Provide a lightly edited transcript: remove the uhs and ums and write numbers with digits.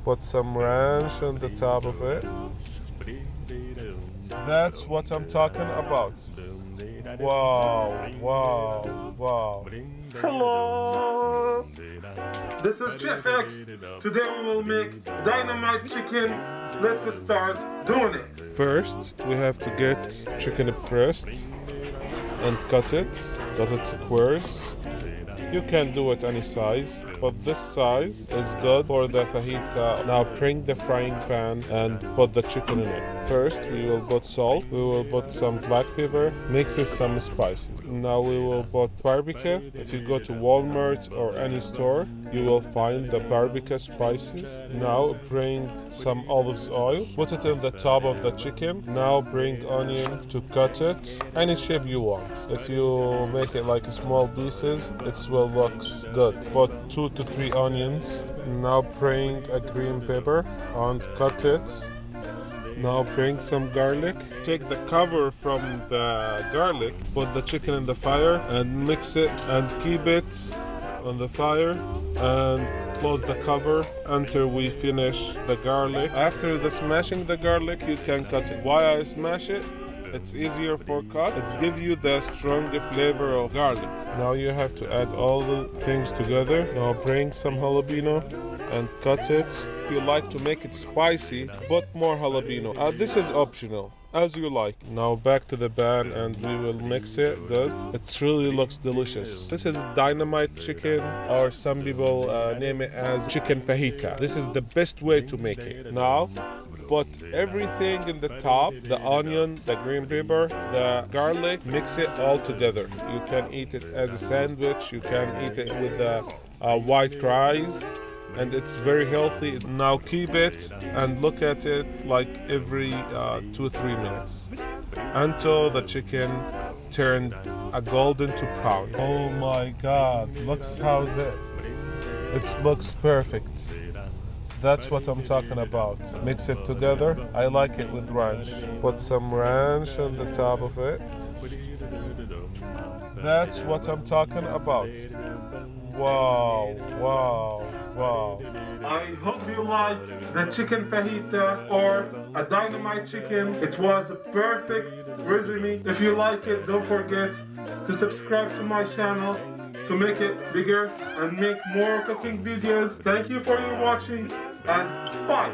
Put some ranch on the top of it. That's what I'm talking about. Wow, wow, wow. Hello! This is ChefX. Today we will make dynamite chicken. Let's start doing it. First, we have to get chicken breast and cut it squares. You can do it any size, but this size is good for the fajita. Now bring the frying pan and put the chicken in it. First, we will put salt, we will put some black pepper, mix it some spices. Now we will put barbecue. If you go to Walmart or any store, you will find the barbecue spices. Now bring some olive oil, put it in the top of the chicken. Now bring onion to cut it any shape you want. If you make it like small pieces, it will look good. Put 2 to 3 onions. Now bring a green pepper and cut it. Now bring some garlic. Take the cover from the garlic, put the chicken in the fire and mix it and keep it on the fire and close the cover until we finish the garlic. After the smashing the garlic, you can cut it. Why I smash it? It's easier for cut. It's give you the strong flavor of garlic. Now you have to add all the things together. Now bring some jalapeno and cut it. If you like to make it spicy, put more jalapeno. This is optional, as you like. Now back to the pan and we will mix it good. It really looks delicious. This is dynamite chicken, or some people name it as chicken fajita. This is the best way to make it. Now put everything in the top, the onion, the green pepper, the garlic, mix it all together. You can eat it as a sandwich, you can eat it with white rice, and it's very healthy. Now keep it and look at it like every 2-3 minutes until the chicken turned a golden to brown. Oh my god, looks how's it? It looks perfect. That's what I'm talking about. Mix it together. I like it with ranch. Put some ranch on the top of it. That's what I'm talking about. Wow, wow, wow. I hope you like the chicken fajita or a dynamite chicken. It was a perfect recipe. If you like it, don't forget to subscribe to my channel to make it bigger and make more cooking videos. Thank you for your watching and bye.